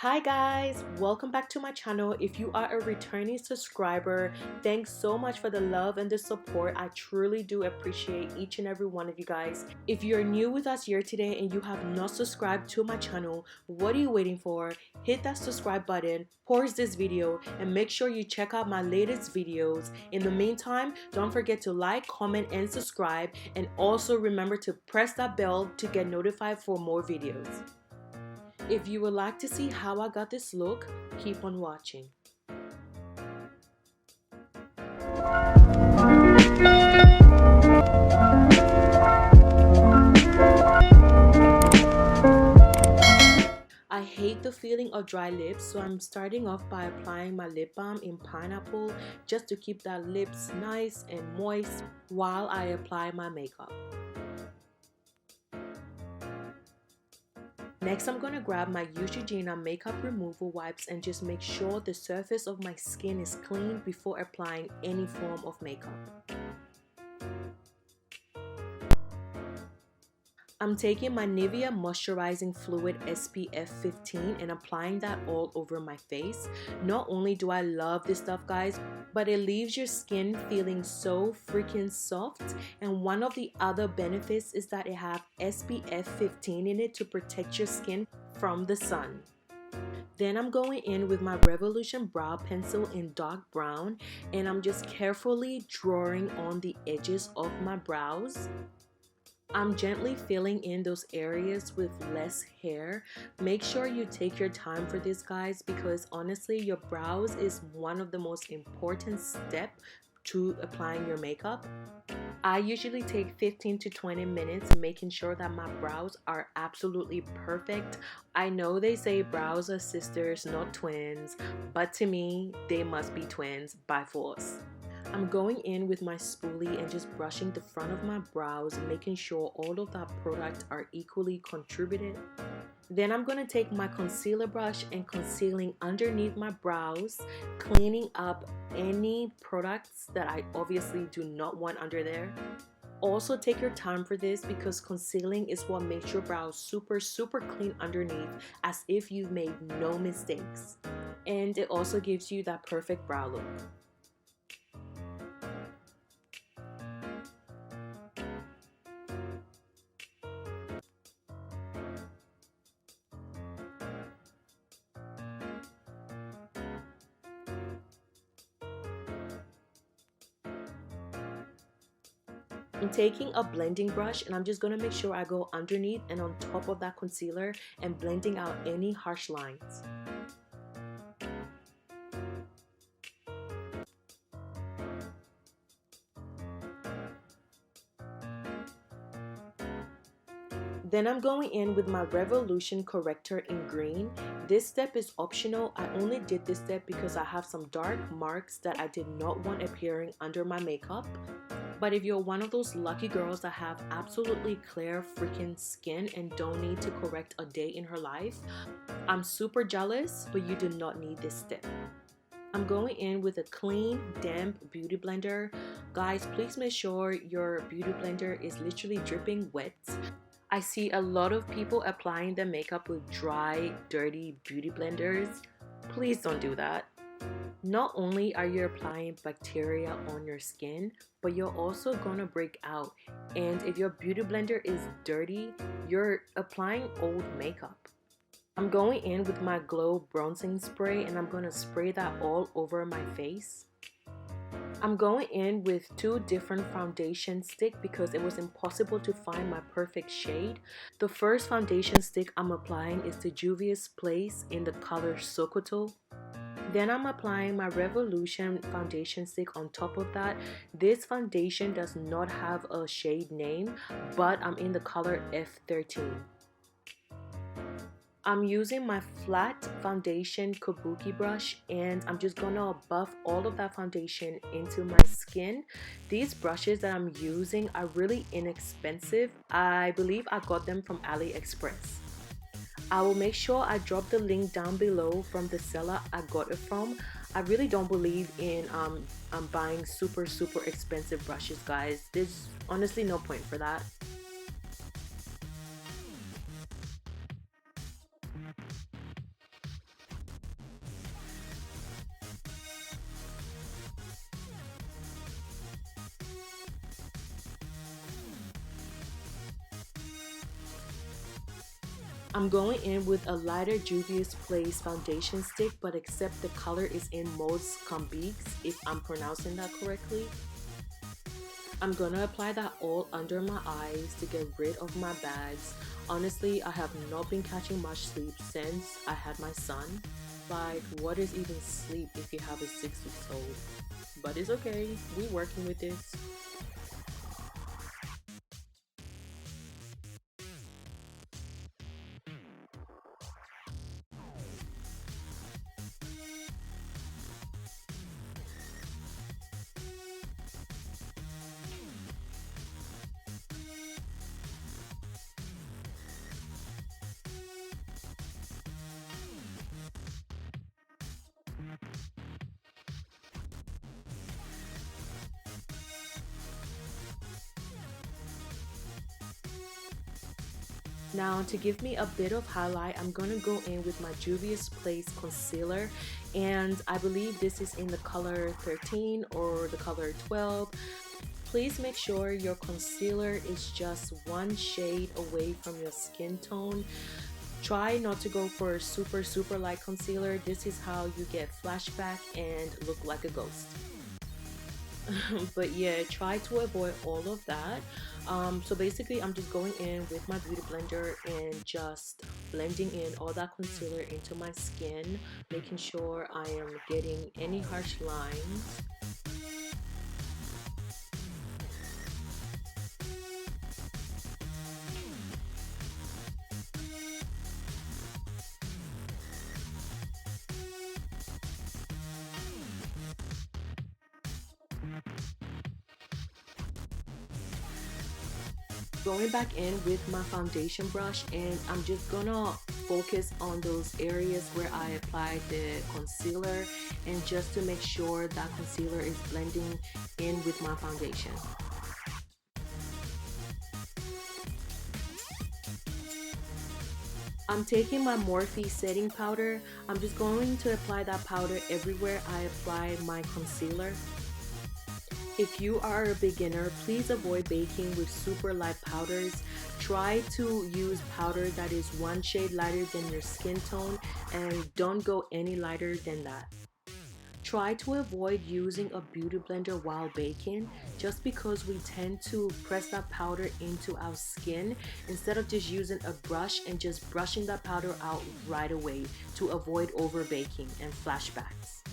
Hi guys, welcome back to my channel. If you are a returning subscriber, thanks so much for the love and the support. I truly do appreciate each and every one of you guys. If you're new with us here today and you have not subscribed to my channel, what are you waiting for? Hit that subscribe button, pause this video, and make sure you check out my latest videos. In the meantime, don't forget to like, comment, and subscribe, and also remember to press that bell to get notified for more videos. If you would like to see how I got this look, keep on watching. I hate the feeling of dry lips, so I'm starting off by applying my lip balm in Pineapple just to keep that lips nice and moist while I apply my makeup. Next, I'm going to grab my Neutrogena makeup removal wipes and just make sure the surface of my skin is clean before applying any form of makeup. I'm taking my NIVEA Moisturising Fluid SPF 15 and applying that all over my face. Not only do I love this stuff, guys, but it leaves your skin feeling so freaking soft. And one of the other benefits is that it has SPF 15 in it to protect your skin from the sun. Then I'm going in with my Revolution brow pencil in dark brown, and I'm just carefully drawing on the edges of my brows. I'm gently filling in those areas with less hair. Make sure you take your time for this, guys, because honestly, your brows is one of the most important steps to applying your makeup. I usually take 15 to 20 minutes making sure that my brows are absolutely perfect. I know they say brows are sisters, not twins, but to me, they must be twins by force. I'm going in with my spoolie and just brushing the front of my brows, making sure all of that product are equally contributed. Then I'm going to take my concealer brush and concealing underneath my brows, cleaning up any products that I obviously do not want under there. Also take your time for this because concealing is what makes your brows super clean underneath, as if you've made no mistakes. And it also gives you that perfect brow look. I'm taking a blending brush and I'm just going to make sure I go underneath and on top of that concealer and blending out any harsh lines. Then I'm going in with my Revolution corrector in green. This step is optional. I only did this step because I have some dark marks that I did not want appearing under my makeup. But if you're one of those lucky girls that have absolutely clear freaking skin and don't need to correct a day in her life, I'm super jealous, but you do not need this step. I'm going in with a clean, damp beauty blender. Guys, please make sure your beauty blender is literally dripping wet. I see a lot of people applying their makeup with dry, dirty beauty blenders. Please don't do that. Not only are you applying bacteria on your skin, but you're also gonna break out. And if your beauty blender is dirty, you're applying old makeup. I'm going in with my Glow bronzing spray and I'm gonna spray that all over my face. I'm going in with two different foundation sticks because it was impossible to find my perfect shade. The first foundation stick I'm applying is the JUVIA's Place in the color Sokoto. Then I'm applying my Revolution foundation stick on top of that. This foundation does not have a shade name, but I'm in the color F13. I'm using my flat foundation kabuki brush and I'm just gonna buff all of that foundation into my skin. These brushes that I'm using are really inexpensive. I believe I got them from AliExpress. I will make sure I drop the link down below from the seller I got it from. I really don't believe in buying super expensive brushes, guys. There's honestly no point for that. I'm going in with a lighter Juvia's Place foundation stick, but except the color is in Mauves Combiques, if I'm pronouncing that correctly. I'm gonna apply that all under my eyes to get rid of my bags. Honestly, I have not been catching much sleep since I had my son. Like, what is even sleep if you have a 6 weeks old? But it's okay, we working with this. Now to give me a bit of highlight, I'm gonna go in with my Juvia's Place concealer, and I believe this is in the color 13 or the color 12. Please make sure your concealer is just one shade away from your skin tone. Try not to go for a super light concealer. This is how you get flashback and look like a ghost. But yeah, try to avoid all of that. So basically I'm just going in with my beauty blender and just blending in all that concealer into my skin, making sure I am getting any harsh lines. Going back in with my foundation brush, and I'm just gonna focus on those areas where I applied the concealer, and just to make sure that concealer is blending in with my foundation. I'm taking my Morphe setting powder. I'm just going to apply that powder everywhere I apply my concealer. If you are a beginner, please avoid baking with super light powders. Try to use powder that is one shade lighter than your skin tone, and don't go any lighter than that. Try to avoid using a beauty blender while baking, just because we tend to press that powder into our skin instead of just using a brush and just brushing that powder out right away to avoid over baking and flashbacks.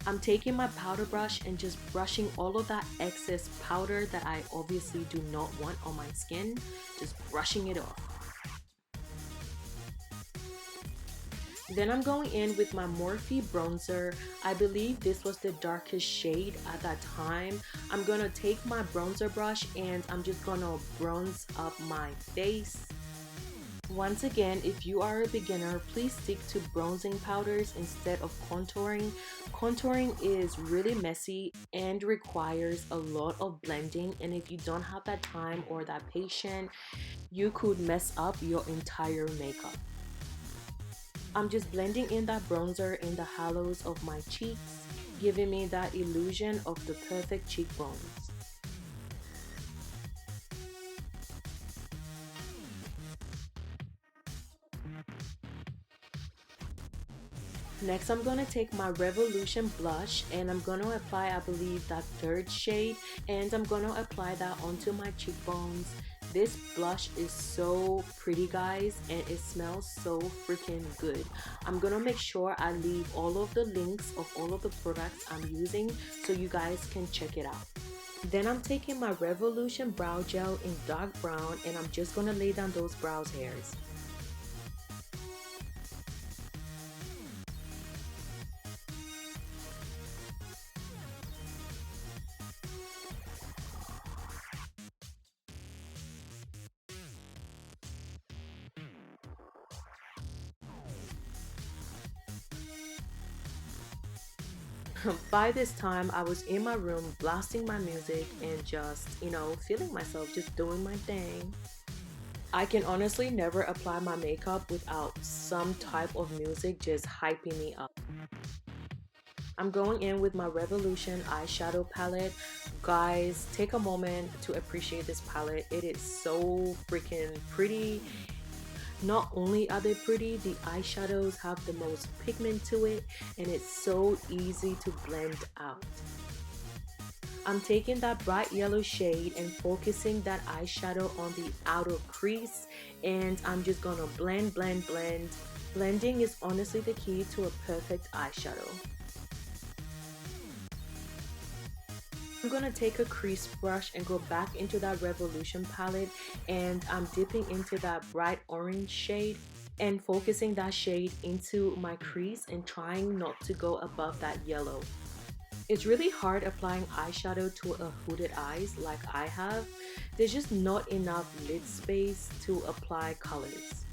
I'm taking my powder brush and just brushing all of that excess powder that I obviously do not want on my skin, just brushing it off. Then I'm going in with my Morphe bronzer. I believe this was the darkest shade at that time. I'm gonna take my bronzer brush and I'm just gonna bronze up my face. Once again, if you are a beginner, please stick to bronzing powders instead of contouring. Contouring is really messy and requires a lot of blending, and if you don't have that time or that patience, you could mess up your entire makeup. I'm just blending in that bronzer in the hollows of my cheeks, giving me that illusion of the perfect cheekbones. Next, I'm gonna take my Revolution blush and I'm gonna apply, I believe, that third shade, and I'm gonna apply that onto my cheekbones. This blush is so pretty, guys, and it smells so freaking good. I'm gonna make sure I leave all of the links of all of the products I'm using so you guys can check it out. Then I'm taking my Revolution brow gel in dark brown and I'm just gonna lay down those brows hairs. By this time, I was in my room blasting my music and just, feeling myself, just doing my thing. I can honestly never apply my makeup without some type of music just hyping me up. I'm going in with my Revolution eyeshadow palette. Guys, take a moment to appreciate this palette. It is so freaking pretty. Not only are they pretty, the eyeshadows have the most pigment to it, and it's so easy to blend out. I'm taking that bright yellow shade and focusing that eyeshadow on the outer crease, and I'm just gonna blend. Blending is honestly the key to a perfect eyeshadow. I'm gonna take a crease brush and go back into that Revolution palette, and I'm dipping into that bright orange shade and focusing that shade into my crease and trying not to go above that yellow. It's really hard applying eyeshadow to a hooded eyes like I have. There's just not enough lid space to apply colors.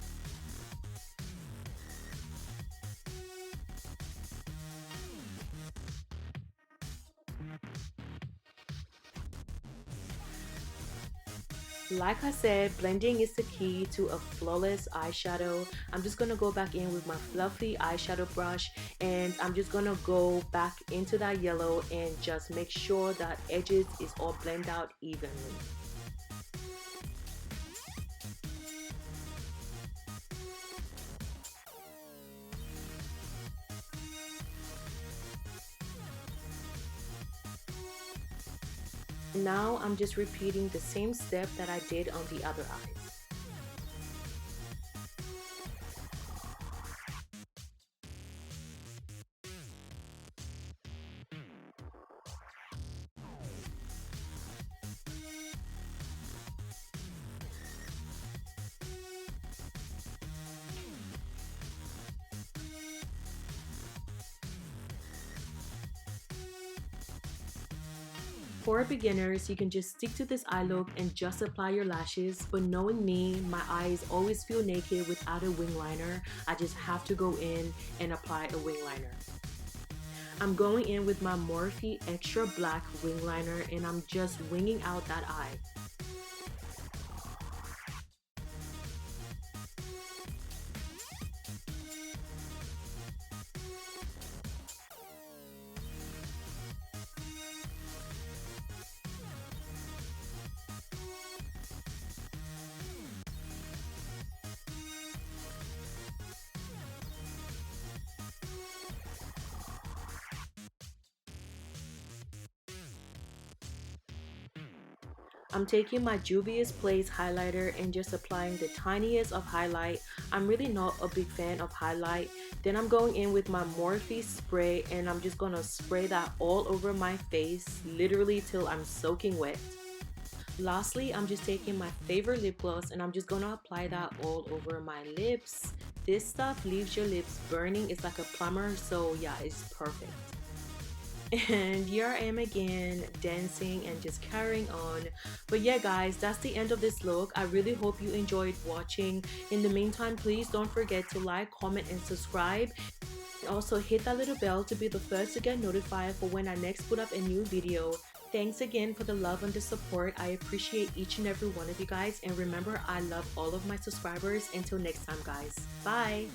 Like I said, blending is the key to a flawless eyeshadow. I'm just gonna go back in with my fluffy eyeshadow brush, and I'm just gonna go back into that yellow and just make sure that edges is all blend out evenly. Now I'm just repeating the same step that I did on the other eyes. For beginners, you can just stick to this eye look and just apply your lashes, but knowing me, my eyes always feel naked without a wing liner. I just have to go in and apply a wing liner. I'm going in with my Morphe Extra Black wing liner, and I'm just winging out that eye. I'm taking my Juvia's Place highlighter and just applying the tiniest of highlight. I'm really not a big fan of highlight. Then I'm going in with my Morphe spray, and I'm just gonna spray that all over my face, literally till I'm soaking wet. Lastly, I'm just taking my favorite lip gloss and I'm just gonna apply that all over my lips. This stuff leaves your lips burning. It's like a plumber, so yeah, it's perfect. And here I am again dancing and just carrying on. But yeah guys, that's the end of this look. I really hope you enjoyed watching. In the meantime, please don't forget to like, comment, and subscribe. Also hit that little bell to be the first to get notified for when I next put up a new video. Thanks again for the love and the support. I appreciate each and every one of you guys, and remember, I love all of my subscribers. Until next time guys, bye.